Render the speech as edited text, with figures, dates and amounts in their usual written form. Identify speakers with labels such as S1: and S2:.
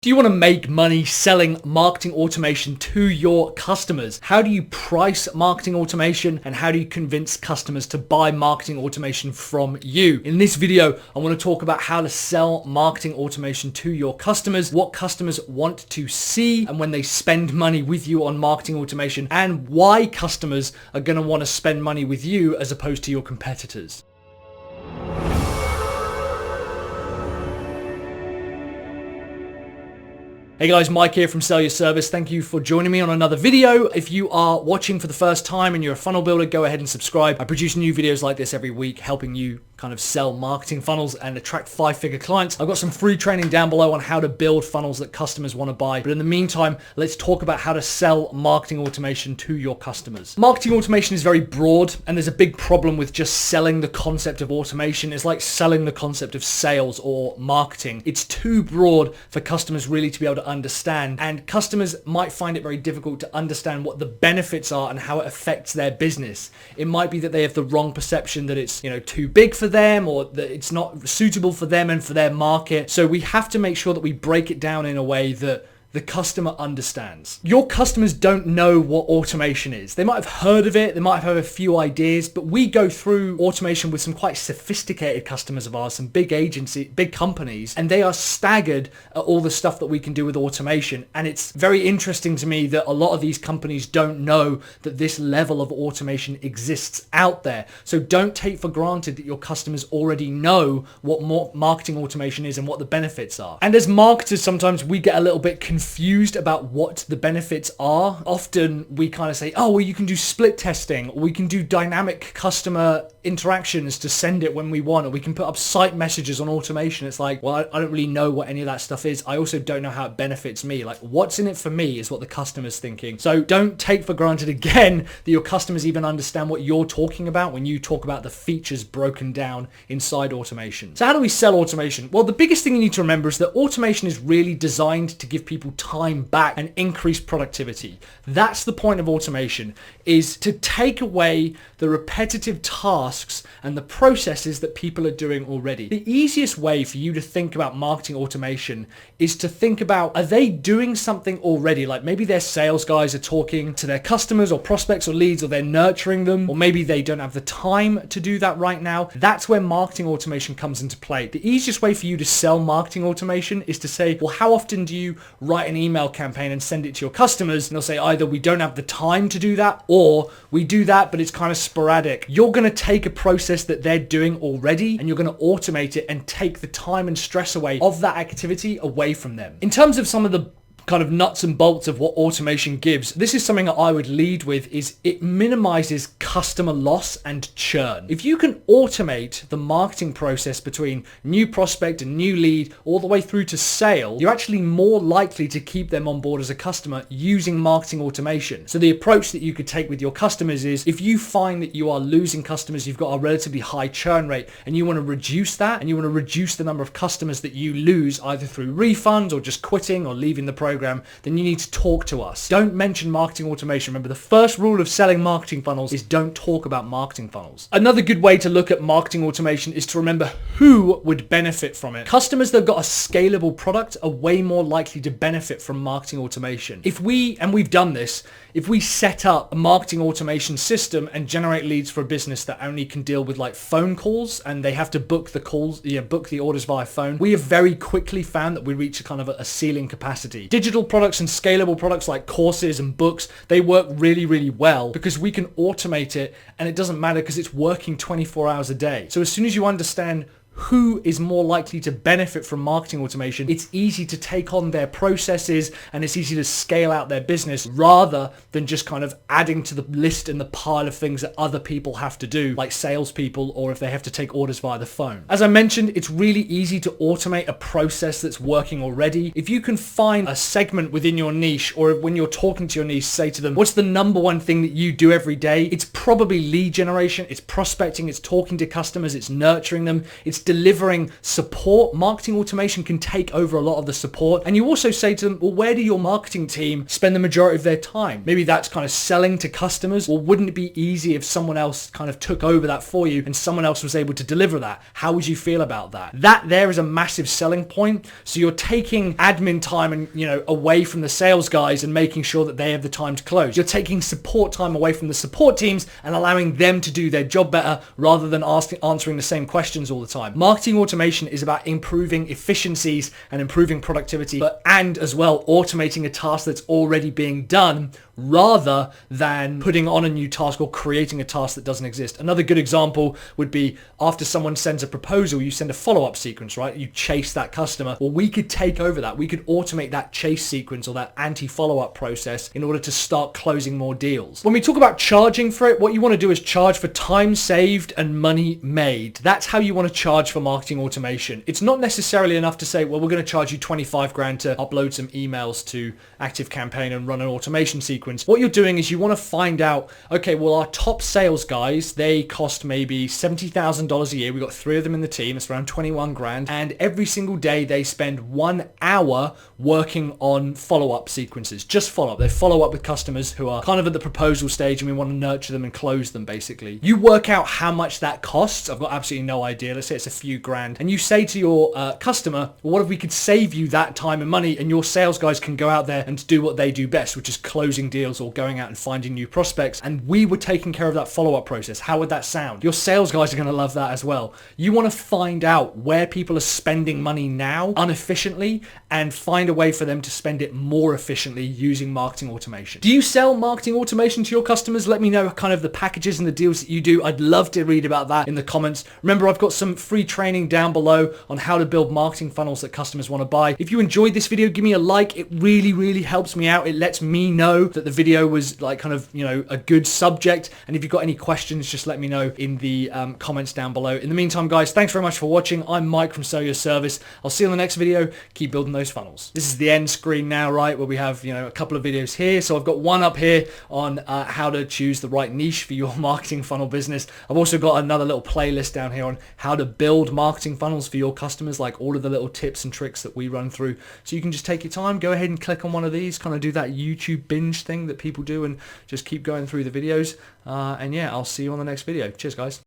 S1: Do you want to make money selling marketing automation to your customers? How do you price marketing automation and how do you convince customers to buy marketing automation from you? In this video, I want to talk about how to sell marketing automation to your customers, what customers want to see and when they spend money with you on marketing automation, and why customers are going to want to spend money with you as opposed to your competitors. Hey guys, Mike here from Sell Your Service. Thank you for joining me on another video. If you are watching for the first time and you're a funnel builder, go ahead and subscribe. I produce new videos like this every week, helping you kind of sell marketing funnels and attract five-figure clients. I've got some free training down below on how to build funnels that customers want to buy. But in the meantime, let's talk about how to sell marketing automation to your customers. Marketing automation is very broad, and there's a big problem with just selling the concept of automation. It's like selling the concept of sales or marketing. It's too broad for customers really to be able to understand, and customers might find it very difficult to understand what the benefits are and how it affects their business. It might be that they have the wrong perception that it's, too big for them, or that it's not suitable for them and for their market. So we have to make sure that we break it down in a way that the customer understands. Your customers don't know what automation is. They might have heard of it, they might have a few ideas, but we go through automation with some quite sophisticated customers of ours, some big companies, and they are staggered at all the stuff that we can do with automation. And it's very interesting to me that a lot of these companies don't know that this level of automation exists out there. So don't take for granted that your customers already know what marketing automation is and what the benefits are. And as marketers, sometimes we get a little bit confused about what the benefits are. Often we kind of say, oh, well, you can do split testing, or we can do dynamic customer interactions to send it when we want, or we can put up site messages on automation. It's like, well, I don't really know what any of that stuff is. I also don't know how it benefits me. Like, what's in it for me is what the customer's thinking. So don't take for granted again that your customers even understand what you're talking about when you talk about the features broken down inside automation. So how do we sell automation? Well, the biggest thing you need to remember is that automation is really designed to give people time back and increase productivity. That's the point of automation, is to take away the repetitive tasks and the processes that people are doing already. The easiest way for you to think about marketing automation is to think about, are they doing something already? Like maybe their sales guys are talking to their customers or prospects or leads, or they're nurturing them, or maybe they don't have the time to do that right now. That's where marketing automation comes into play. The easiest way for you to sell marketing automation is to say, well, how often do you write an email campaign and send it to your customers? And they'll say either we don't have the time to do that, or we do that but it's kind of sporadic. You're going to take a process that they're doing already and you're going to automate it and take the time and stress away of that activity away from them. In terms of some of the kind of nuts and bolts of what automation gives, this is something that I would lead with, is it minimizes customer loss and churn. If you can automate the marketing process between new prospect and new lead all the way through to sale, you're actually more likely to keep them on board as a customer using marketing automation. So the approach that you could take with your customers is, if you find that you are losing customers, you've got a relatively high churn rate, and you want to reduce that, and you want to reduce the number of customers that you lose either through refunds or just quitting or leaving the program, then you need to talk to us. Don't mention marketing automation. Remember, the first rule of selling marketing funnels is don't talk about marketing funnels. Another good way to look at marketing automation is to remember who would benefit from it. Customers that have got a scalable product are way more likely to benefit from marketing automation. If we set up a marketing automation system and generate leads for a business that only can deal with like phone calls, and they have to book the calls, book the orders via phone, we have very quickly found that we reach a kind of a ceiling capacity. Digital products and scalable products like courses and books, they work really, really well because we can automate it, and it doesn't matter because it's working 24 hours a day. So as soon as you understand who is more likely to benefit from marketing automation, it's easy to take on their processes and it's easy to scale out their business rather than just kind of adding to the list and the pile of things that other people have to do, like salespeople, or if they have to take orders via the phone. As I mentioned, it's really easy to automate a process that's working already. If you can find a segment within your niche, or when you're talking to your niche, say to them, what's the number one thing that you do every day? It's probably lead generation, it's prospecting, it's talking to customers, it's nurturing them, it's delivering support, marketing automation can take over a lot of the support. And you also say to them, well, where do your marketing team spend the majority of their time? Maybe that's kind of selling to customers. Well, wouldn't it be easy if someone else kind of took over that for you and someone else was able to deliver that? How would you feel about that? That there is a massive selling point. So you're taking admin time and, away from the sales guys and making sure that they have the time to close. You're taking support time away from the support teams and allowing them to do their job better rather than answering the same questions all the time. Marketing automation is about improving efficiencies and improving productivity, and as well automating a task that's already being done rather than putting on a new task or creating a task that doesn't exist. Another good example would be after someone sends a proposal, you send a follow-up sequence, right? You chase that customer. Well, we could take over that. We could automate that chase sequence or that anti-follow-up process in order to start closing more deals. When we talk about charging for it, what you want to do is charge for time saved and money made. That's how you want to charge for marketing automation. It's not necessarily enough to say, well, we're going to charge you 25 grand to upload some emails to ActiveCampaign and run an automation sequence. What you're doing is you want to find out, okay, well, our top sales guys, they cost maybe $70,000 a year. We've got 3 of them in the team. It's around 21 grand. And every single day they spend 1 hour working on follow-up sequences, just follow-up. They follow up with customers who are kind of at the proposal stage and we want to nurture them and close them basically. You work out how much that costs. I've got absolutely no idea. Let's say it's a few grand. And you say to your customer, well, what if we could save you that time and money and your sales guys can go out there and do what they do best, which is closing deals or going out and finding new prospects, and we were taking care of that follow-up process. How would that sound? Your sales guys are going to love that as well. You want to find out where people are spending money now inefficiently and find a way for them to spend it more efficiently using marketing automation. Do you sell marketing automation to your customers? Let me know kind of the packages and the deals that you do. I'd love to read about that in the comments. Remember, I've got some free training down below on how to build marketing funnels that customers want to buy. If you enjoyed this video, give me a like. It really, really helps me out. It lets me know that the video was like kind of, a good subject. And if you've got any questions, just let me know in the comments down below. In the meantime, guys, thanks very much for watching. I'm Mike from Sell Your Service. I'll see you in the next video. Keep building those funnels. This is the end screen now, right, where we have, a couple of videos here. So I've got one up here on how to choose the right niche for your marketing funnel business. I've also got another little playlist down here on how to build marketing funnels for your customers, like all of the little tips and tricks that we run through. So you can just take your time, go ahead and click on one of these, kind of do that YouTube binge thing that people do and just keep going through the videos. And yeah, I'll see you on the next video. Cheers, guys.